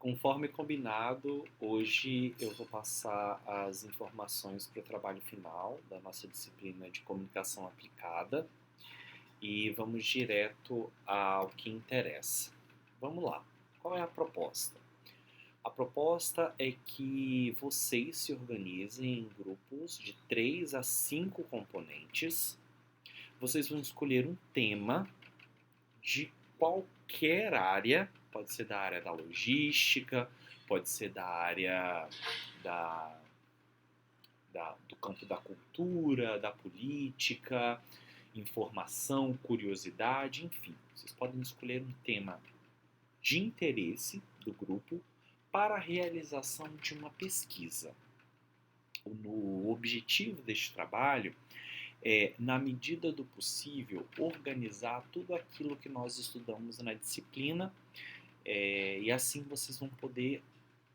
Conforme combinado, hoje eu vou passar as informações para o trabalho final da nossa disciplina de comunicação aplicada e vamos direto ao que interessa. Vamos lá. Qual é a proposta? A proposta é que vocês se organizem em grupos de 3 a 5 componentes. Vocês vão escolher um tema de qualquer área, pode ser da área da logística, pode ser da área da, do campo da cultura, da política, informação, curiosidade, enfim. Vocês podem escolher um tema de interesse do grupo para a realização de uma pesquisa. O objetivo deste trabalho é, na medida do possível, organizar tudo aquilo que nós estudamos na disciplina e assim vocês vão poder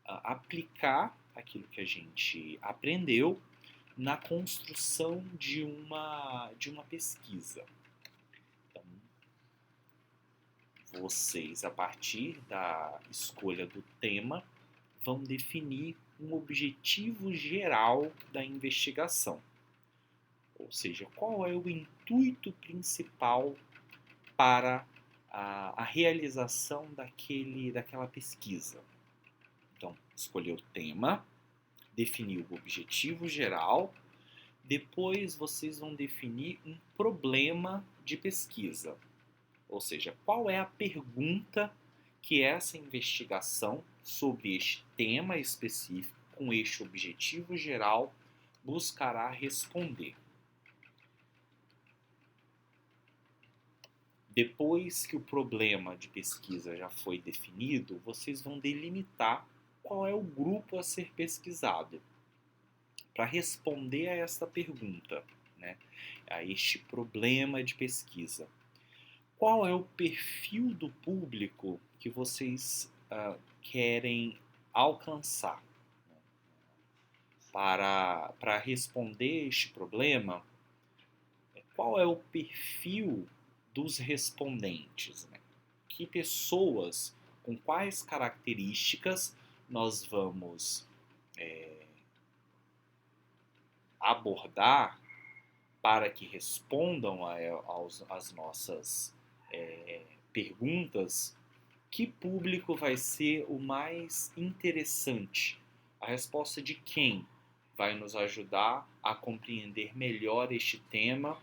aplicar aquilo que a gente aprendeu na construção de uma pesquisa. Então, vocês, a partir da escolha do tema, vão definir um objetivo geral da investigação. Ou seja, qual é o intuito principal para a realização daquela pesquisa. Então, escolher o tema, definir o objetivo geral, depois vocês vão definir um problema de pesquisa. Ou seja, qual é a pergunta que essa investigação sobre este tema específico, com este objetivo geral, buscará responder. Depois que o problema de pesquisa já foi definido, vocês vão delimitar qual é o grupo a ser pesquisado para responder a esta pergunta, né? A este problema de pesquisa. Qual é o perfil do público que vocês querem alcançar? Para responder este problema, qual é o perfil dos respondentes, né? Que pessoas, com quais características nós vamos abordar para que respondam às nossas perguntas, que público vai ser o mais interessante? A resposta de quem vai nos ajudar a compreender melhor este tema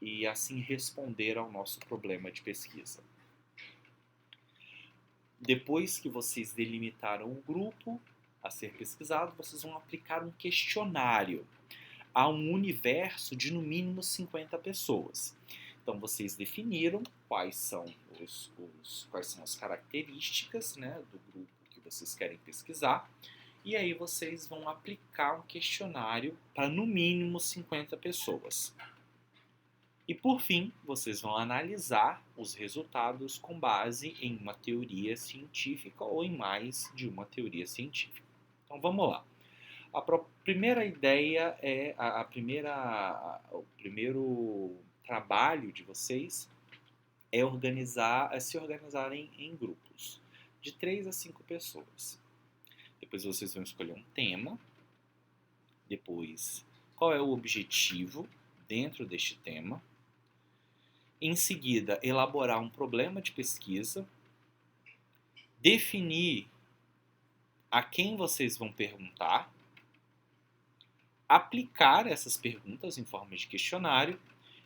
e assim responder ao nosso problema de pesquisa. Depois que vocês delimitaram o grupo a ser pesquisado, vocês vão aplicar um questionário a um universo de no mínimo 50 pessoas. Então vocês definiram quais são as características, né, do grupo que vocês querem pesquisar, e aí vocês vão aplicar um questionário para no mínimo 50 pessoas. E por fim, vocês vão analisar os resultados com base em uma teoria científica ou em mais de uma teoria científica. Então vamos lá. A primeira ideia é o primeiro trabalho de vocês é se organizarem em grupos de 3 a 5 pessoas. Depois vocês vão escolher um tema. Depois, qual é o objetivo dentro deste tema. Em seguida, elaborar um problema de pesquisa. Definir a quem vocês vão perguntar. Aplicar essas perguntas em forma de questionário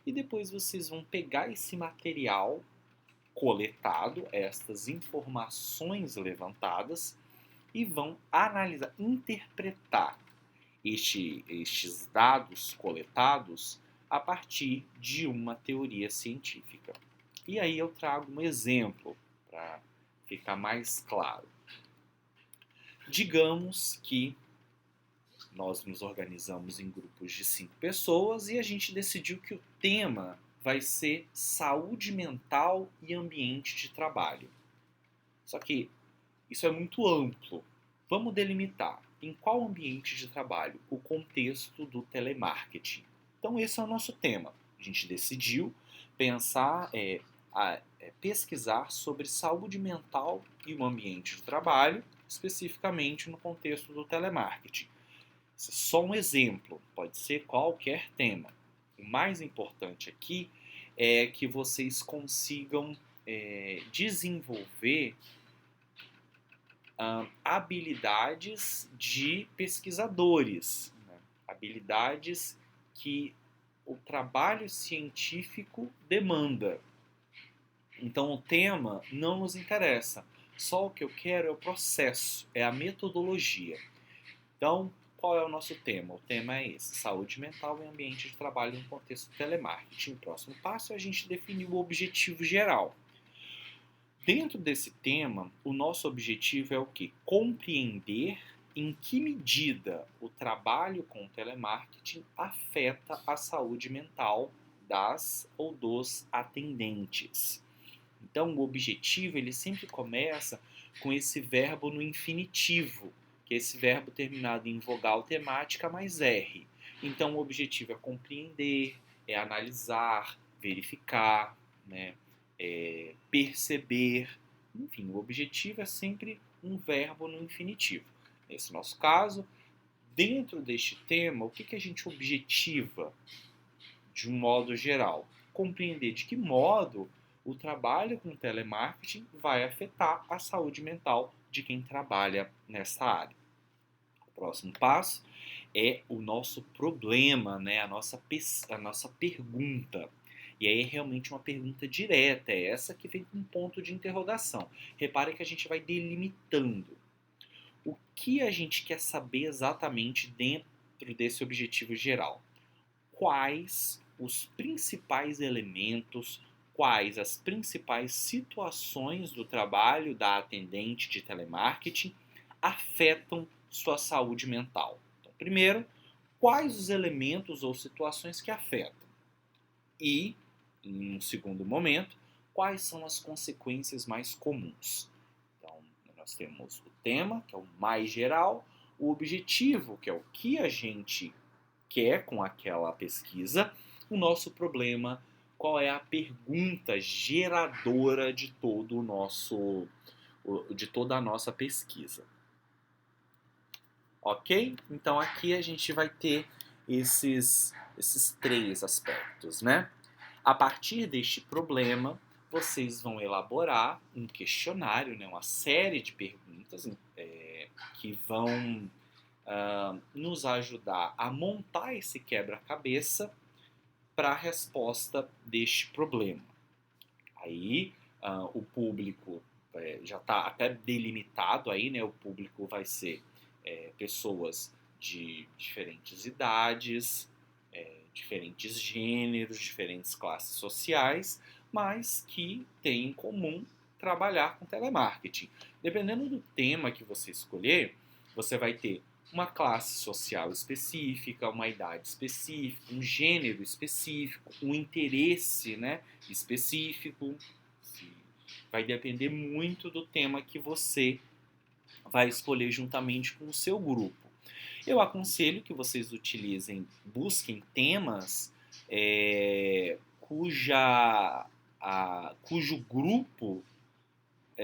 e depois vocês vão pegar esse material coletado, estas informações levantadas e vão analisar, interpretar estes dados coletados a partir de uma teoria científica. E aí eu trago um exemplo para ficar mais claro. Digamos que nós nos organizamos em grupos de 5 pessoas e a gente decidiu que o tema vai ser saúde mental e ambiente de trabalho. Só que isso é muito amplo. Vamos delimitar em qual ambiente de trabalho o contexto do telemarketing. Então esse é o nosso tema. A gente decidiu pensar, pesquisar sobre saúde mental e o ambiente de trabalho, especificamente no contexto do telemarketing. Isso é só um exemplo, pode ser qualquer tema. O mais importante aqui é que vocês consigam desenvolver habilidades de pesquisadores, né? Habilidades que o trabalho científico demanda. Então o tema não nos interessa, só o que eu quero é o processo, é a metodologia. Então, qual é o nosso tema? O tema é esse: saúde mental em ambiente de trabalho no contexto de telemarketing. O próximo passo é a gente definir o objetivo geral. Dentro desse tema, o nosso objetivo é o quê? Compreender em que medida o trabalho com telemarketing afeta a saúde mental das ou dos atendentes. Então, o objetivo ele sempre começa com esse verbo no infinitivo, que é esse verbo terminado em vogal temática mais R. Então, o objetivo é compreender, é analisar, verificar, né? Perceber. Enfim, o objetivo é sempre um verbo no infinitivo. Nesse nosso caso, dentro deste tema, o que a gente objetiva de um modo geral? Compreender de que modo o trabalho com telemarketing vai afetar a saúde mental de quem trabalha nessa área. O próximo passo é o nosso problema, né? a nossa pergunta. E aí é realmente uma pergunta direta, é essa que vem com um ponto de interrogação. Repare que a gente vai delimitando. O que a gente quer saber exatamente dentro desse objetivo geral? Quais os principais elementos, quais as principais situações do trabalho da atendente de telemarketing afetam sua saúde mental? Então, primeiro, quais os elementos ou situações que afetam? E, em um segundo momento, quais são as consequências mais comuns? Então, nós temos o tema, que é o mais geral, o objetivo, que é o que a gente quer com aquela pesquisa, o nosso problema, qual é a pergunta geradora de de toda a nossa pesquisa. Ok? Então aqui a gente vai ter esses três aspectos, né? A partir deste problema, vocês vão elaborar um questionário, né? Uma série de perguntas que vão nos ajudar a montar esse quebra-cabeça para a resposta deste problema. Aí o público já está até delimitado aí, né? O público vai ser pessoas de diferentes idades, diferentes gêneros, diferentes classes sociais, mas que têm em comum trabalhar com telemarketing. Dependendo do tema que você escolher, você vai ter uma classe social específica, uma idade específica, um gênero específico, um interesse, né, específico. Vai depender muito do tema que você vai escolher juntamente com o seu grupo. Eu aconselho que vocês busquem temas cujo grupo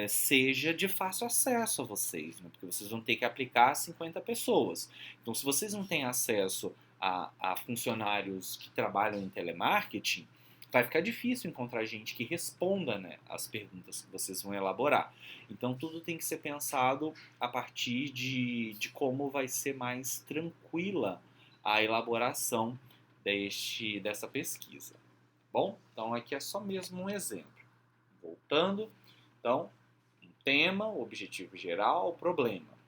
seja de fácil acesso a vocês, né? Porque vocês vão ter que aplicar a 50 pessoas. Então, se vocês não têm acesso a funcionários que trabalham em telemarketing, vai ficar difícil encontrar gente que responda, né, as perguntas que vocês vão elaborar. Então, tudo tem que ser pensado a partir de como vai ser mais tranquila a elaboração dessa pesquisa. Bom, então aqui é só mesmo um exemplo. Voltando, então, tema, o objetivo geral, o problema.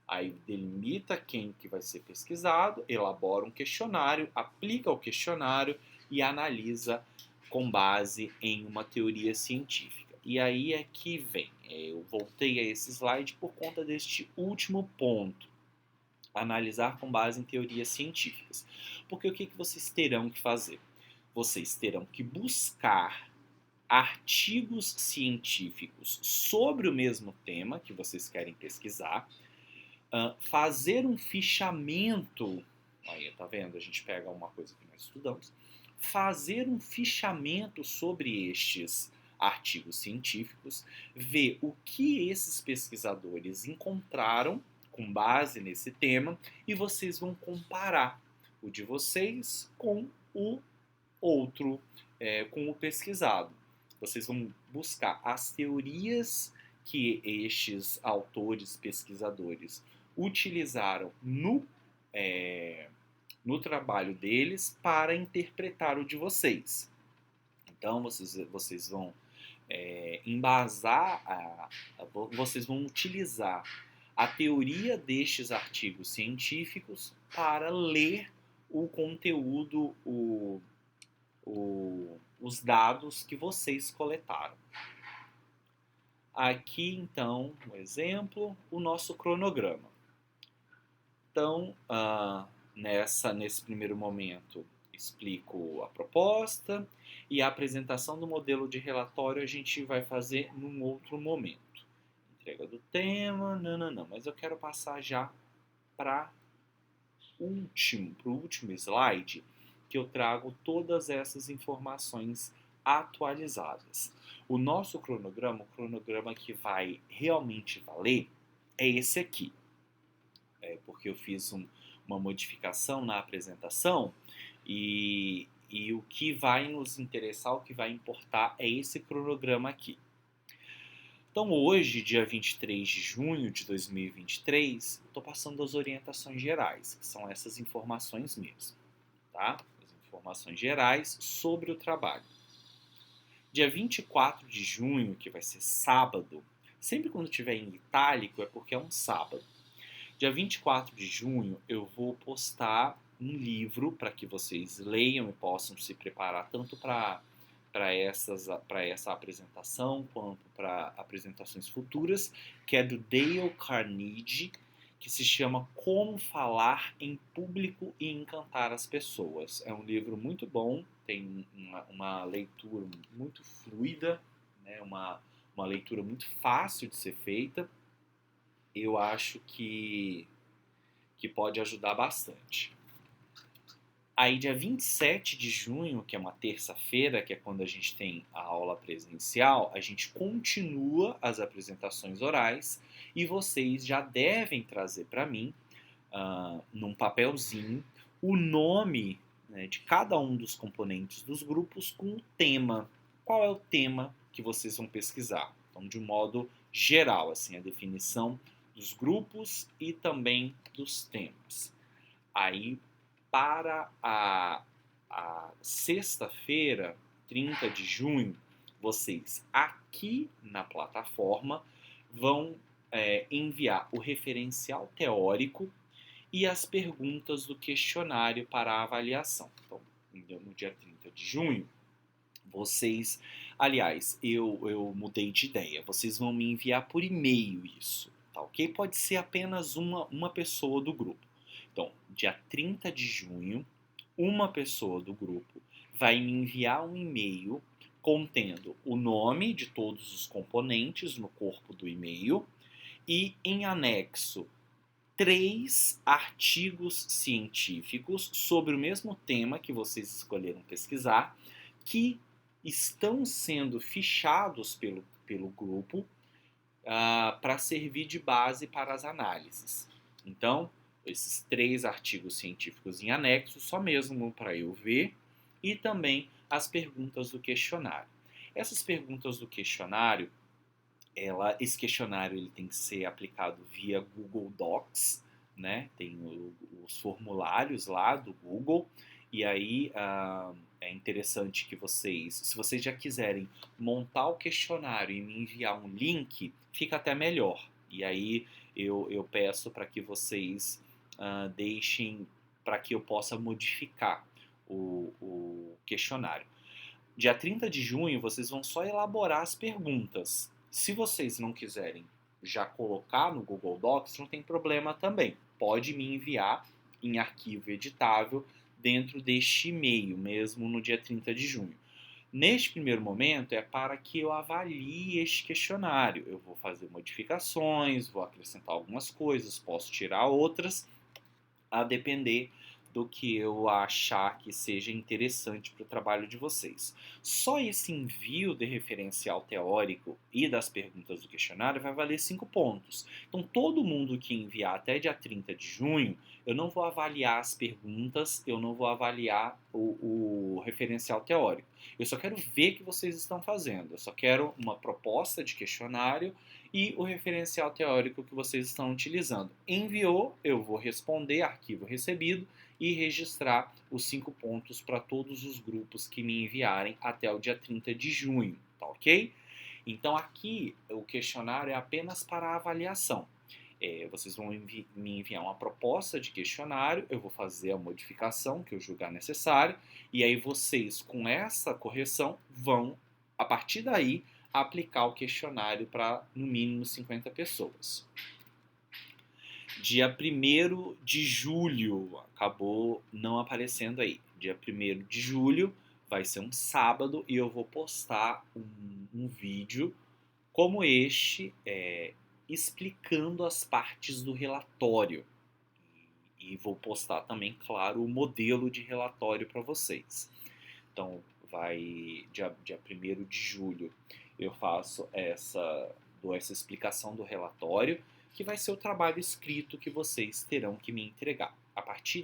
Aí delimita quem que vai ser pesquisado, elabora um questionário, aplica o questionário e analisa com base em uma teoria científica. E aí é que vem. Eu voltei a esse slide por conta deste último ponto. Analisar com base em teorias científicas. Porque o que vocês terão que fazer? Vocês terão que buscar artigos científicos sobre o mesmo tema que vocês querem pesquisar, fazer um fichamento, aí tá vendo, a gente pega uma coisa que nós estudamos, fazer um fichamento sobre estes artigos científicos, ver o que esses pesquisadores encontraram com base nesse tema e vocês vão comparar o de vocês com o outro, com o pesquisado. Vocês vão buscar as teorias que estes autores pesquisadores utilizaram no trabalho deles para interpretar o de vocês. Então, vocês vão embasar, vocês vão utilizar a teoria destes artigos científicos para ler o conteúdo, os dados que vocês coletaram. Aqui, então, um exemplo, o nosso cronograma. Então, nesse primeiro momento, explico a proposta e a apresentação do modelo de relatório a gente vai fazer num outro momento. Entrega do tema, não, mas eu quero passar já para o último slide, que eu trago todas essas informações atualizadas. O nosso cronograma, o cronograma que vai realmente valer, é esse aqui. Porque eu fiz uma modificação na apresentação e o que vai nos interessar, o que vai importar é esse cronograma aqui. Então hoje, dia 23 de junho de 2023, eu estou passando as orientações gerais, que são essas informações mesmo, tá? As informações gerais sobre o trabalho. Dia 24 de junho, que vai ser sábado, sempre quando tiver em itálico é porque é um sábado. Dia 24 de junho eu vou postar um livro para que vocês leiam e possam se preparar tanto para essa apresentação quanto para apresentações futuras, que é do Dale Carnegie, que se chama Como Falar em Público e Encantar as Pessoas. É um livro muito bom, tem uma leitura muito fluida, né, uma leitura muito fácil de ser feita. Eu acho que pode ajudar bastante. Aí, dia 27 de junho, que é uma terça-feira, que é quando a gente tem a aula presencial, a gente continua as apresentações orais e vocês já devem trazer para mim, num papelzinho, o nome, né, de cada um dos componentes dos grupos com o tema. Qual é o tema que vocês vão pesquisar? Então, de um modo geral, assim, a definição dos grupos e também dos temas. Aí, para a sexta-feira, 30 de junho, vocês aqui na plataforma vão enviar o referencial teórico e as perguntas do questionário para a avaliação. Então, no dia 30 de junho, vocês... Aliás, eu mudei de ideia. Vocês vão me enviar por e-mail isso, tá ok? Pode ser apenas uma pessoa do grupo. Então, dia 30 de junho, uma pessoa do grupo vai me enviar um e-mail contendo o nome de todos os componentes no corpo do e-mail e, em anexo, 3 artigos científicos sobre o mesmo tema que vocês escolheram pesquisar, que estão sendo fichados pelo grupo para servir de base para as análises. Então, esses 3 artigos científicos em anexo, só mesmo para eu ver, e também as perguntas do questionário. Essas perguntas do questionário, esse questionário ele tem que ser aplicado via Google Docs, né? Tem os formulários lá do Google, e aí é interessante que vocês, se vocês já quiserem montar o questionário e me enviar um link, fica até melhor. E aí eu peço para que vocês deixem para que eu possa modificar o questionário. Dia 30 de junho, vocês vão só elaborar as perguntas. Se vocês não quiserem já colocar no Google Docs, não tem problema também. Pode me enviar em arquivo editável dentro deste e-mail, mesmo no dia 30 de junho. Neste primeiro momento é para que eu avalie este questionário. Eu vou fazer modificações, vou acrescentar algumas coisas, posso tirar outras, a depender do que eu achar que seja interessante para o trabalho de vocês. Só esse envio de referencial teórico e das perguntas do questionário vai valer 5 pontos. Então, todo mundo que enviar até dia 30 de junho, eu não vou avaliar as perguntas, eu não vou avaliar o referencial teórico. Eu só quero ver o que vocês estão fazendo. Eu só quero uma proposta de questionário e o referencial teórico que vocês estão utilizando. Enviou, eu vou responder, arquivo recebido, e registrar os 5 pontos para todos os grupos que me enviarem até o dia 30 de junho, tá ok? Então aqui o questionário é apenas para avaliação. Vocês vão me enviar uma proposta de questionário, eu vou fazer a modificação que eu julgar necessário, e aí vocês, com essa correção, vão, a partir daí, aplicar o questionário para, no mínimo, 50 pessoas. Dia 1º de julho, acabou não aparecendo aí. Dia 1º de julho vai ser um sábado e eu vou postar um vídeo como este, explicando as partes do relatório. E vou postar também, claro, o modelo de relatório para vocês. Então, dia 1º de julho eu dou essa explicação do relatório, que vai ser o trabalho escrito que vocês terão que me entregar. A partir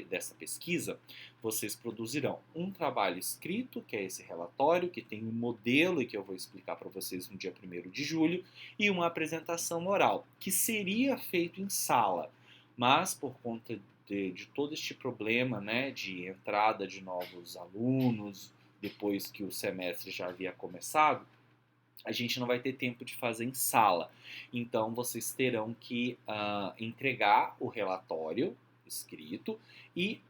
dessa pesquisa, vocês produzirão um trabalho escrito, que é esse relatório, que tem um modelo e que eu vou explicar para vocês no dia 1º de julho, e uma apresentação oral, que seria feito em sala, mas por conta de todo este problema, né, de entrada de novos alunos, depois que o semestre já havia começado, a gente não vai ter tempo de fazer em sala. Então, vocês terão que entregar o relatório escrito e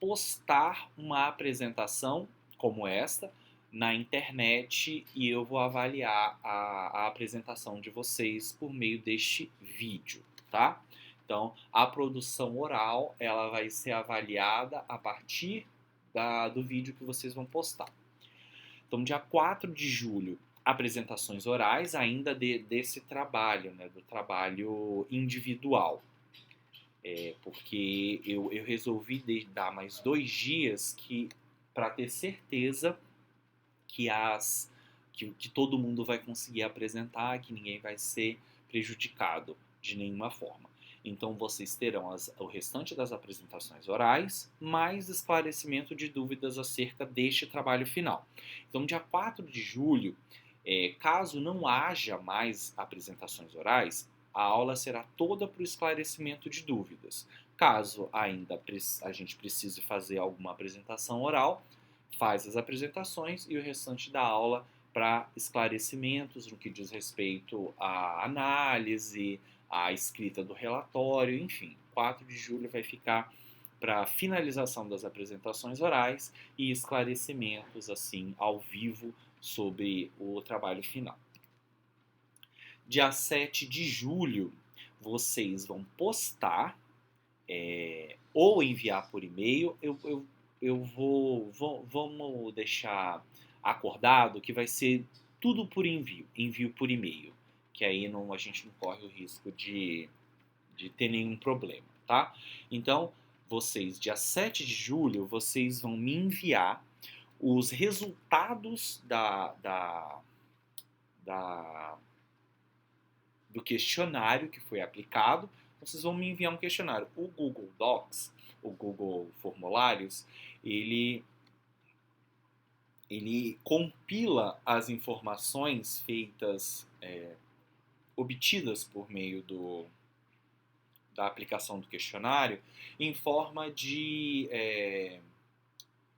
postar uma apresentação como esta na internet, e eu vou avaliar a apresentação de vocês por meio deste vídeo, tá? Então, a produção oral ela vai ser avaliada a partir do vídeo que vocês vão postar. Então, dia 4 de julho, apresentações orais ainda desse trabalho, né, do trabalho individual. Porque eu resolvi dar mais 2 dias para ter certeza que todo mundo vai conseguir apresentar, que ninguém vai ser prejudicado de nenhuma forma. Então, vocês terão o restante das apresentações orais, mais esclarecimento de dúvidas acerca deste trabalho final. Então, dia 4 de julho, caso não haja mais apresentações orais, a aula será toda para o esclarecimento de dúvidas. Caso ainda a gente precise fazer alguma apresentação oral, faz as apresentações e o restante da aula para esclarecimentos no que diz respeito à análise, à escrita do relatório, enfim. 4 de julho vai ficar para finalização das apresentações orais e esclarecimentos assim ao vivo sobre o trabalho final. Dia 7 de julho, vocês vão postar ou enviar por e-mail. Vamos deixar acordado que vai ser tudo por envio por e-mail, que aí a gente não corre o risco de ter nenhum problema, tá? Então, dia 7 de julho, vocês vão me enviar os resultados do questionário que foi aplicado. Vocês vão me enviar um questionário. O Google Docs, o Google Formulários, ele compila as informações obtidas por meio da aplicação do questionário em forma de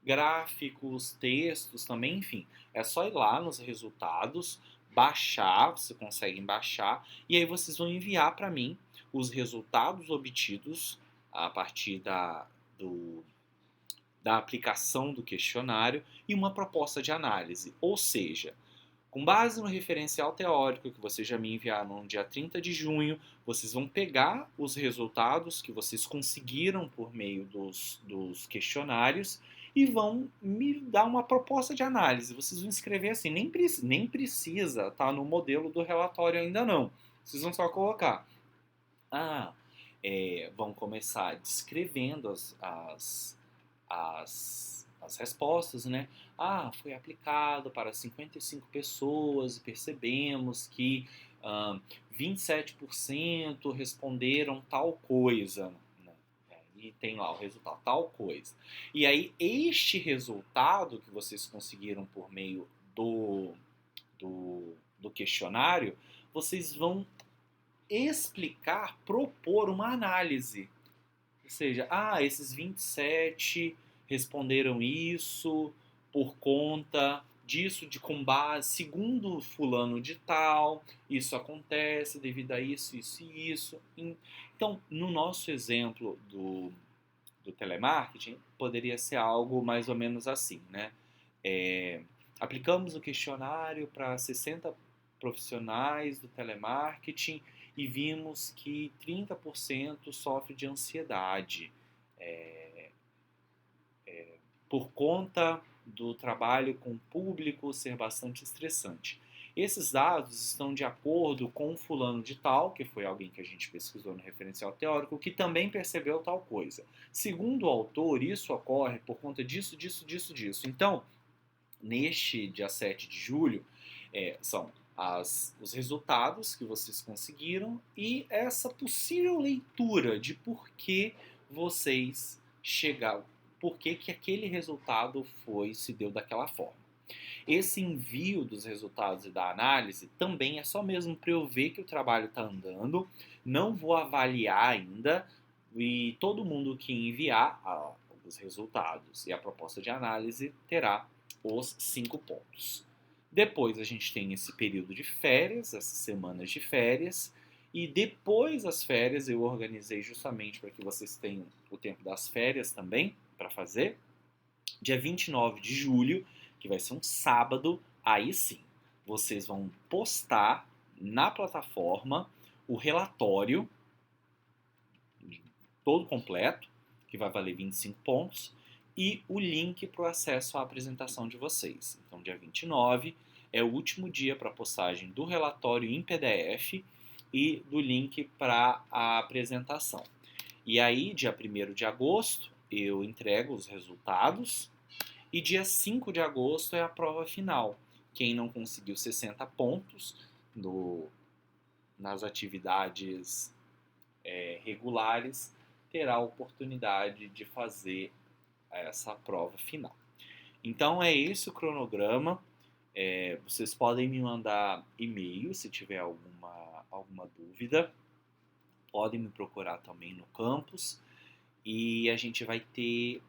gráficos, textos também, enfim. É só ir lá nos resultados, baixar, vocês conseguem baixar, e aí vocês vão enviar para mim os resultados obtidos a partir da aplicação do questionário e uma proposta de análise. Ou seja, com base no referencial teórico que vocês já me enviaram no dia 30 de junho, vocês vão pegar os resultados que vocês conseguiram por meio dos questionários e vão me dar uma proposta de análise. Vocês vão escrever assim, nem precisa estar no modelo do relatório ainda não. Vocês vão só colocar, vão começar descrevendo as respostas, né? Ah, foi aplicado para 55 pessoas e percebemos que 27% responderam tal coisa, né? E tem lá o resultado, tal coisa. E aí, este resultado que vocês conseguiram por meio do questionário, vocês vão explicar, propor uma análise. Ou seja, esses 27 responderam isso por conta disso, de com base, segundo fulano de tal, isso acontece devido a isso, isso e isso. Então, no nosso exemplo do telemarketing, poderia ser algo mais ou menos assim, né? É, aplicamos o questionário para 60 profissionais do telemarketing e vimos que 30% sofre de ansiedade por conta do trabalho com o público ser bastante estressante. Esses dados estão de acordo com o fulano de tal, que foi alguém que a gente pesquisou no referencial teórico, que também percebeu tal coisa. Segundo o autor, isso ocorre por conta disso, disso, disso, disso. Então, neste dia 7 de julho, são os resultados que vocês conseguiram e essa possível leitura de por que vocês chegaram, por que aquele resultado se deu daquela forma. Esse envio dos resultados e da análise também é só mesmo para eu ver que o trabalho está andando, não vou avaliar ainda, e todo mundo que enviar os resultados e a proposta de análise terá os 5 pontos. Depois a gente tem esse período de férias, essas semanas de férias, e depois das férias eu organizei justamente para que vocês tenham o tempo das férias também para fazer. Dia 29 de julho, que vai ser um sábado, aí sim, vocês vão postar na plataforma o relatório todo completo, que vai valer 25 pontos, e o link para o acesso à apresentação de vocês. Então, dia 29 é o último dia para a postagem do relatório em PDF e do link para a apresentação. E aí, dia 1º de agosto, eu entrego os resultados e dia 5 de agosto é a prova final. Quem não conseguiu 60 pontos nas atividades regulares terá a oportunidade de fazer essa prova final. Então é esse o cronograma. Vocês podem me mandar e-mail se tiver alguma dúvida. Podem me procurar também no campus. E a gente vai ter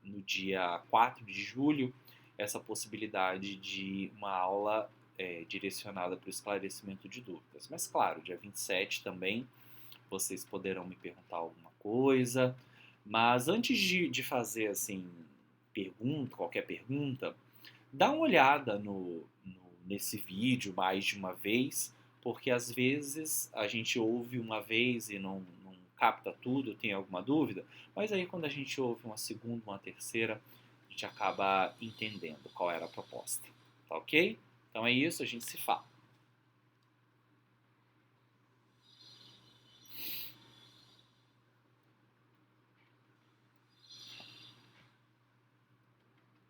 no dia 4 de julho essa possibilidade de uma aula direcionada para o esclarecimento de dúvidas. Mas claro, dia 27 também vocês poderão me perguntar alguma coisa. Mas antes de fazer assim, qualquer pergunta, dá uma olhada nesse vídeo mais de uma vez, porque às vezes a gente ouve uma vez e não capta tudo, tem alguma dúvida, mas aí quando a gente ouve uma segunda, uma terceira, a gente acaba entendendo qual era a proposta. Tá ok? Então é isso, a gente se fala.